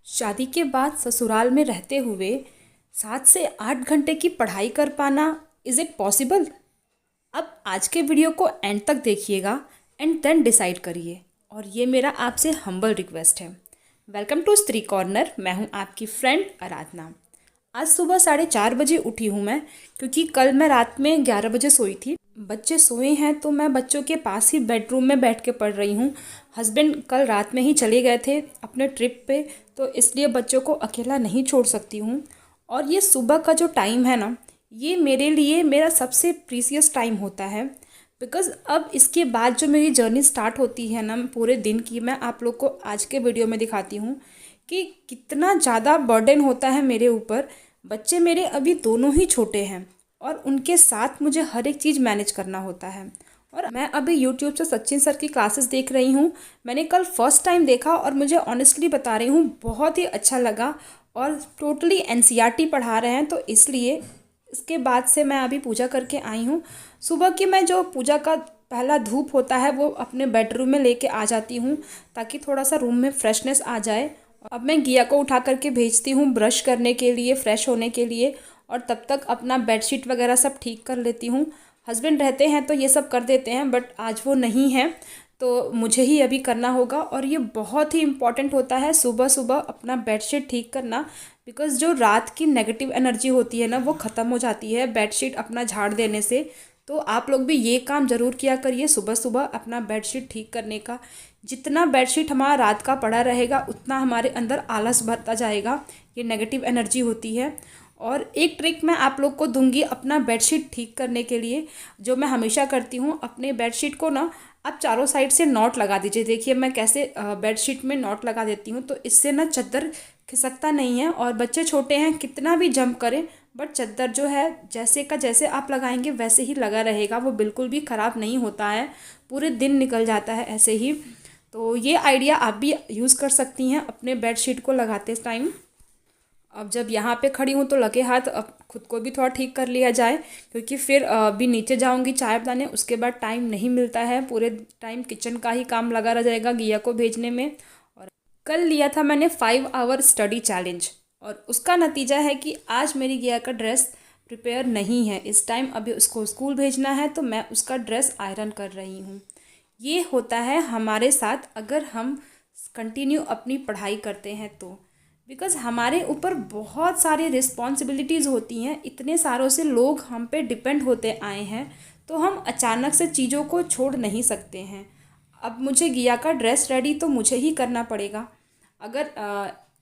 शादी के बाद ससुराल में रहते हुए 7 से 8 घंटे की पढ़ाई कर पाना, इज़ इट पॉसिबल? अब आज के वीडियो को एंड तक देखिएगा एंड देन डिसाइड करिए। और ये मेरा आपसे हम्बल रिक्वेस्ट है। वेलकम टू स्त्री कॉर्नर। मैं हूँ आपकी फ्रेंड आराधना। आज सुबह 4:30 बजे उठी हूँ मैं, क्योंकि कल मैं रात में 11 बजे सोई थी। बच्चे सोए हैं तो मैं बच्चों के पास ही बेडरूम में बैठ के पढ़ रही हूँ। हस्बैंड कल रात में ही चले गए थे अपने ट्रिप पे, तो इसलिए बच्चों को अकेला नहीं छोड़ सकती हूँ। और ये सुबह का जो टाइम है ना, ये मेरे लिए मेरा सबसे प्रीसियस टाइम होता है। बिकॉज़ अब इसके बाद जो मेरी जर्नी स्टार्ट होती है ना पूरे दिन की, मैं आप लोग को आज के वीडियो में दिखाती हूँ कि कितना ज़्यादा बर्डन होता है मेरे ऊपर। बच्चे मेरे अभी दोनों ही छोटे हैं और उनके साथ मुझे हर एक चीज़ मैनेज करना होता है। और मैं अभी यूट्यूब से सचिन सर की क्लासेस देख रही हूँ। मैंने कल फर्स्ट टाइम देखा और मुझे ऑनेस्टली बता रही हूँ, बहुत ही अच्छा लगा। और टोटली एनसीईआरटी पढ़ा रहे हैं, तो इसलिए इसके बाद से मैं अभी पूजा करके आई हूँ। सुबह की मैं जो पूजा का पहला धूप होता है वो अपने बेडरूम में लेके आ जाती हूँ, ताकि थोड़ा सा रूम में फ्रेशनेस आ जाए। अब मैं गिया को उठा करके भेजती हूँ ब्रश करने के लिए, फ्रेश होने के लिए। और तब तक अपना बेडशीट वगैरह सब ठीक कर लेती हूँ। हस्बैंड रहते हैं तो ये सब कर देते हैं, बट आज वो नहीं है तो मुझे ही अभी करना होगा। और ये बहुत ही इम्पॉर्टेंट होता है सुबह सुबह अपना बेडशीट ठीक करना। बिकॉज़ जो रात की नेगेटिव एनर्जी होती है ना, वो ख़त्म हो जाती है बेडशीट अपना झाड़ देने से। तो आप लोग भी ये काम ज़रूर किया करिए, सुबह सुबह अपना बेडशीट ठीक करने का। जितना बेडशीट हमारा रात का पड़ा रहेगा, उतना हमारे अंदर आलस भरता जाएगा। ये नेगेटिव एनर्जी होती है। और एक ट्रिक मैं आप लोग को दूंगी अपना बेडशीट ठीक करने के लिए, जो मैं हमेशा करती हूँ। अपने बेडशीट को ना आप चारों साइड से नॉट लगा दीजिए। देखिए मैं कैसे बेडशीट में नॉट लगा देती हूँ, तो इससे ना चादर खिसकता नहीं है। और बच्चे छोटे हैं, कितना भी जंप करें, बट चादर जो है जैसे का जैसे आप लगाएंगे वैसे ही लगा रहेगा। वो बिल्कुल भी ख़राब नहीं होता है, पूरे दिन निकल जाता है ऐसे ही। तो ये आइडिया आप भी यूज़ कर सकती हैं अपने बेडशीट को लगाते टाइम। अब जब यहाँ पे खड़ी हूँ तो लगे हाथ अब खुद को भी थोड़ा ठीक कर लिया जाए, क्योंकि फिर अभी नीचे जाऊँगी चाय बनाने, उसके बाद टाइम नहीं मिलता है। पूरे टाइम किचन का ही काम लगा रह जाएगा गिया को भेजने में। और कल लिया था मैंने 5 आवर स्टडी चैलेंज, और उसका नतीजा है कि आज मेरी गिया का ड्रेस प्रिपेयर नहीं है। इस टाइम अभी उसको स्कूल भेजना है, तो मैं उसका ड्रेस आयरन कर रही हूँ। ये होता है हमारे साथ अगर हम कंटिन्यू अपनी पढ़ाई करते हैं तो। बिकॉज़ हमारे ऊपर बहुत सारी रिस्पॉन्सिबिलिटीज़ होती हैं, इतने सारों से लोग हम पे डिपेंड होते आए हैं, तो हम अचानक से चीज़ों को छोड़ नहीं सकते हैं। अब मुझे गिया का ड्रेस रेडी तो मुझे ही करना पड़ेगा। अगर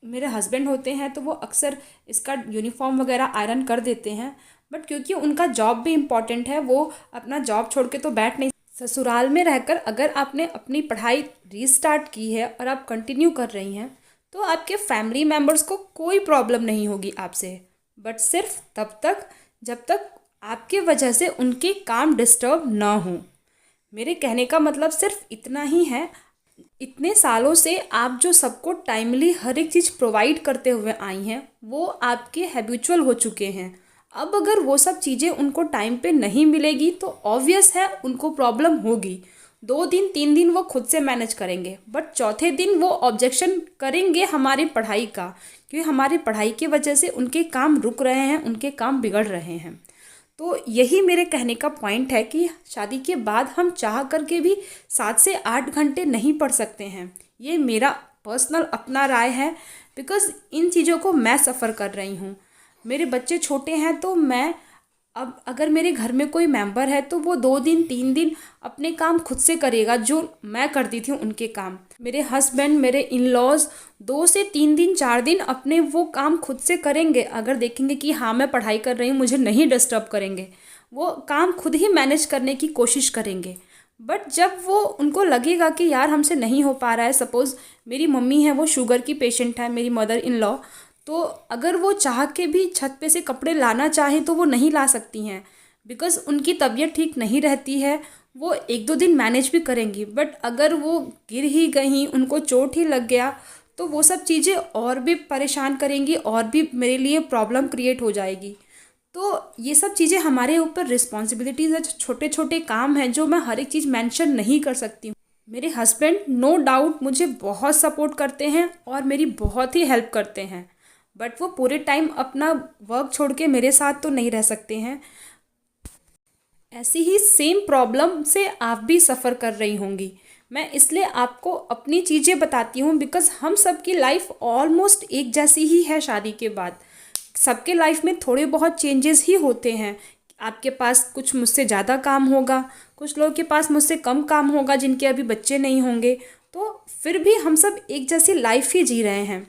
मेरे हस्बैंड होते हैं तो वो अक्सर इसका यूनिफॉर्म वगैरह आयरन कर देते हैं, बट क्योंकि उनका जॉब भी इम्पॉर्टेंट है, वो अपना जॉब छोड़ के तो बैठ नहीं। ससुराल में रहकर अगर आपने अपनी पढ़ाई रीस्टार्ट की है और आप कंटिन्यू कर रही हैं, तो आपके फैमिली मेम्बर्स को कोई प्रॉब्लम नहीं होगी आपसे। बट सिर्फ तब तक जब तक आपके वजह से उनके काम डिस्टर्ब ना हो। मेरे कहने का मतलब सिर्फ इतना ही है। इतने सालों से आप जो सबको टाइमली हर एक चीज़ प्रोवाइड करते हुए आई हैं, वो आपके हैबिचुअल हो चुके हैं। अब अगर वो सब चीज़ें उनको टाइम पे नहीं मिलेगी तो ऑब्वियस है उनको प्रॉब्लम होगी। 2 दिन 3 दिन वो खुद से मैनेज करेंगे, बट चौथे दिन वो ऑब्जेक्शन करेंगे हमारी पढ़ाई का, क्योंकि हमारी पढ़ाई की वजह से उनके काम रुक रहे हैं, उनके काम बिगड़ रहे हैं। तो यही मेरे कहने का पॉइंट है कि शादी के बाद हम चाह करके भी 7 से 8 घंटे नहीं पढ़ सकते हैं। ये मेरा पर्सनल अपना राय है, बिकॉज़ इन चीज़ों को मैं सफ़र कर रही हूँ। मेरे बच्चे छोटे हैं, तो मैं अब अगर मेरे घर में कोई मेंबर है तो वो 2 दिन 3 दिन अपने काम खुद से करेगा, जो मैं करती थी उनके काम। मेरे हस्बैंड, मेरे इन लॉज 2 से 3 दिन 4 दिन अपने वो काम खुद से करेंगे। अगर देखेंगे कि हाँ मैं पढ़ाई कर रही हूँ, मुझे नहीं डिस्टर्ब करेंगे, वो काम खुद ही मैनेज करने की कोशिश करेंगे। बट जब वो उनको लगेगा कि यार हमसे नहीं हो पा रहा है, सपोज़ मेरी मम्मी है वो शुगर की पेशेंट है, मेरी मदर इन लॉ, तो अगर वो चाह के भी छत पे से कपड़े लाना चाहें तो वो नहीं ला सकती हैं, बिकॉज़ उनकी तबीयत ठीक नहीं रहती है। वो 1 2 दिन मैनेज भी करेंगी, बट अगर वो गिर ही गई, उनको चोट ही लग गया, तो वो सब चीज़ें और भी परेशान करेंगी और भी मेरे लिए प्रॉब्लम क्रिएट हो जाएगी। तो ये सब चीज़ें हमारे ऊपर रिस्पॉन्सिबिलिटीज़ है, छोटे छोटे काम हैं जो मैं हर एक चीज़ मेंशन नहीं कर सकती हूँ। मेरे हस्बैंड नो डाउट मुझे बहुत सपोर्ट करते हैं और मेरी बहुत ही हेल्प करते हैं, बट वो पूरे टाइम अपना वर्क छोड़ के मेरे साथ तो नहीं रह सकते हैं। ऐसी ही सेम प्रॉब्लम से आप भी सफ़र कर रही होंगी। मैं इसलिए आपको अपनी चीज़ें बताती हूँ बिकॉज़ हम सबकी लाइफ ऑलमोस्ट एक जैसी ही है शादी के बाद। सबके लाइफ में थोड़े बहुत चेंजेस ही होते हैं। आपके पास कुछ मुझसे ज़्यादा काम होगा, कुछ लोगों के पास मुझसे कम काम होगा जिनके अभी बच्चे नहीं होंगे, तो फिर भी हम सब एक जैसी लाइफ ही जी रहे हैं।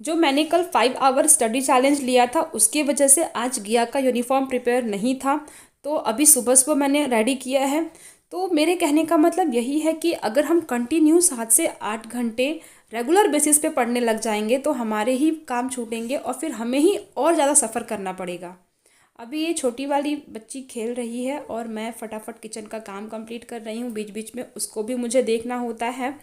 जो मैंने कल 5 आवर स्टडी चैलेंज लिया था उसकी वजह से आज गिया का यूनिफॉर्म प्रिपेयर नहीं था, तो अभी सुबह सुबह मैंने रेडी किया है। तो मेरे कहने का मतलब यही है कि अगर हम कंटिन्यू 7 से 8 घंटे रेगुलर बेसिस पे पढ़ने लग जाएंगे तो हमारे ही काम छूटेंगे और फिर हमें ही और ज़्यादा सफ़र करना पड़ेगा। अभी ये छोटी वाली बच्ची खेल रही है और मैं फटाफट किचन का काम कंप्लीट कर रही हूँ, बीच बीच में उसको भी मुझे देखना होता है।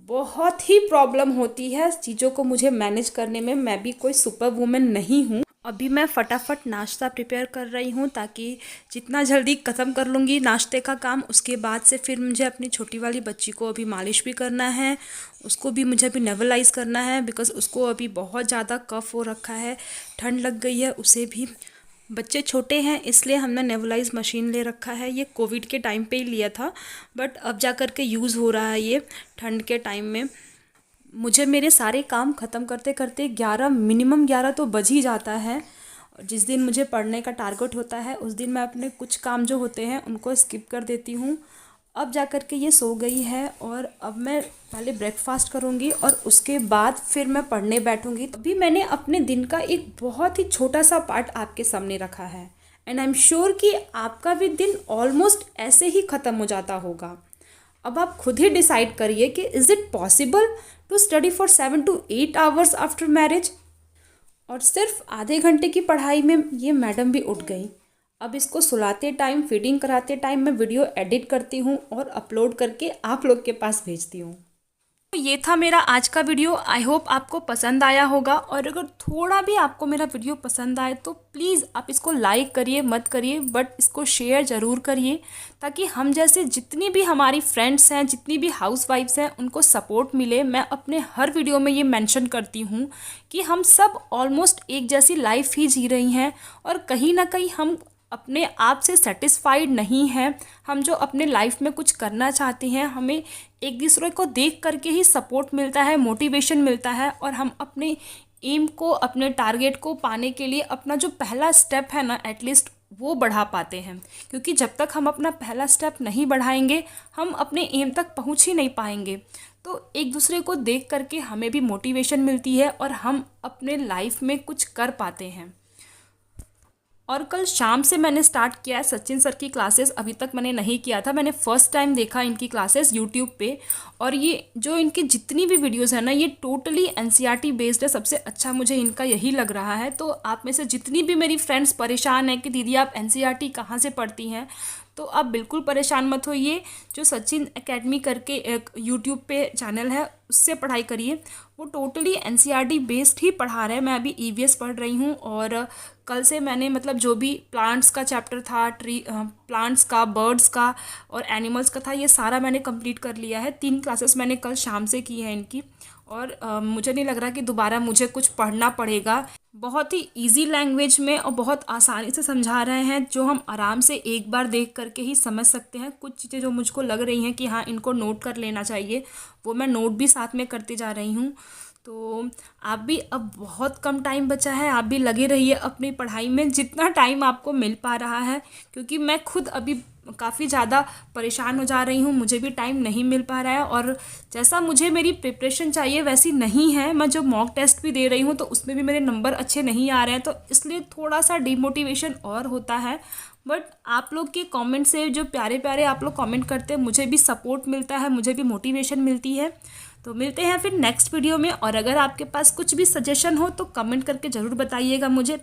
बहुत ही प्रॉब्लम होती है चीज़ों को मुझे मैनेज करने में, मैं भी कोई सुपर वुमन नहीं हूँ। अभी मैं फटाफट नाश्ता प्रिपेयर कर रही हूँ ताकि जितना जल्दी ख़त्म कर लूँगी नाश्ते का काम, उसके बाद से फिर मुझे अपनी छोटी वाली बच्ची को अभी मालिश भी करना है, उसको भी मुझे अभी नेबुलाइज करना है बिकॉज़ उसको अभी बहुत ज़्यादा कफ हो रखा है, ठंड लग गई है उसे भी। बच्चे छोटे हैं इसलिए हमने नेबुलाइज मशीन ले रखा है, ये कोविड के टाइम पे ही लिया था बट अब जा कर के यूज़ हो रहा है ये ठंड के टाइम में। मुझे मेरे सारे काम ख़त्म करते करते 11 मिनिमम 11 तो बज ही जाता है। जिस दिन मुझे पढ़ने का टारगेट होता है उस दिन मैं अपने कुछ काम जो होते हैं उनको स्किप कर देती हूँ। अब जा कर के ये सो गई है और अब मैं पहले ब्रेकफास्ट करूँगी और उसके बाद फिर मैं पढ़ने बैठूँगी। अभी मैंने अपने दिन का एक बहुत ही छोटा सा पार्ट आपके सामने रखा है एंड आई एम श्योर कि आपका भी दिन ऑलमोस्ट ऐसे ही ख़त्म हो जाता होगा। अब आप खुद ही डिसाइड करिए कि is it possible to study for 7 to 8 hours after marriage. और सिर्फ आधे घंटे की पढ़ाई में ये मैडम भी उठ गई। अब इसको सुलाते टाइम, फीडिंग कराते टाइम मैं वीडियो एडिट करती हूँ और अपलोड करके आप लोग के पास भेजती हूँ। तो ये था मेरा आज का वीडियो। आई होप आपको पसंद आया होगा और अगर थोड़ा भी आपको मेरा वीडियो पसंद आए तो प्लीज़ आप इसको लाइक करिए, मत करिए बट इसको शेयर ज़रूर करिए ताकि हम जैसे जितनी भी हमारी फ्रेंड्स हैं, जितनी भी हाउसवाइफ्स हैं, उनको सपोर्ट मिले। मैं अपने हर वीडियो में ये मेंशन करती हूँ कि हम सब ऑलमोस्ट एक जैसी लाइफ ही जी रही हैं और कहीं ना कहीं हम अपने आप से सेटिस्फाइड नहीं हैं। हम जो अपने लाइफ में कुछ करना चाहते हैं, हमें एक दूसरे को देख करके ही सपोर्ट मिलता है, मोटिवेशन मिलता है और हम अपने एम को, अपने टारगेट को पाने के लिए अपना जो पहला स्टेप है ना, एटलीस्ट वो बढ़ा पाते हैं। क्योंकि जब तक हम अपना पहला स्टेप नहीं बढ़ाएंगे हम अपने एम तक पहुंच ही नहीं पाएंगे। तो एक दूसरे को देख करके हमें भी मोटिवेशन मिलती है और हम अपने लाइफ में कुछ कर पाते हैं। और कल शाम से मैंने स्टार्ट किया है सचिन सर की क्लासेस। अभी तक मैंने नहीं किया था, मैंने फ़र्स्ट टाइम देखा इनकी क्लासेस यूट्यूब पे। और ये जो इनकी जितनी भी वीडियोस है ना, ये टोटली एनसीईआरटी बेस्ड है। सबसे अच्छा मुझे इनका यही लग रहा है। तो आप में से जितनी भी मेरी फ्रेंड्स परेशान हैं कि दीदी आप एनसीईआरटी कहाँ से पढ़ती हैं, तो आप बिल्कुल परेशान मत होइए। जो सचिन एकेडमी करके एक यूट्यूब पे चैनल है उससे पढ़ाई करिए, वो टोटली एनसीईआरटी बेस्ड ही पढ़ा रहे हैं। मैं अभी ईवीएस पढ़ रही हूँ और कल से मैंने मतलब जो भी प्लांट्स का चैप्टर था, प्लांट्स का, बर्ड्स का और एनिमल्स का था, ये सारा मैंने कंप्लीट कर लिया है। 3 क्लासेस मैंने कल शाम से की है इनकी और मुझे नहीं लग रहा कि दोबारा मुझे कुछ पढ़ना पड़ेगा। बहुत ही इजी लैंग्वेज में और बहुत आसानी से समझा रहे हैं, जो हम आराम से एक बार देख करके ही समझ सकते हैं। कुछ चीज़ें जो मुझको लग रही हैं कि हाँ इनको नोट कर लेना चाहिए, वो मैं नोट भी साथ में करती जा रही हूँ। तो आप भी, अब बहुत कम टाइम बचा है, आप भी लगे रहिए अपनी पढ़ाई में जितना टाइम आपको मिल पा रहा है। क्योंकि मैं खुद अभी काफ़ी ज़्यादा परेशान हो जा रही हूँ, मुझे भी टाइम नहीं मिल पा रहा है और जैसा मुझे मेरी प्रिपरेशन चाहिए वैसी नहीं है। मैं जो मॉक टेस्ट भी दे रही हूँ तो उसमें भी मेरे नंबर अच्छे नहीं आ रहे हैं, तो इसलिए थोड़ा सा डिमोटिवेशन और होता है। बट आप लोग के कमेंट से, जो प्यारे प्यारे आप लोग कमेंट करते हैं, मुझे भी सपोर्ट मिलता है, मुझे भी मोटिवेशन मिलती है। तो मिलते हैं फिर नेक्स्ट वीडियो में। और अगर आपके पास कुछ भी सजेशन हो तो कमेंट करके ज़रूर बताइएगा मुझे।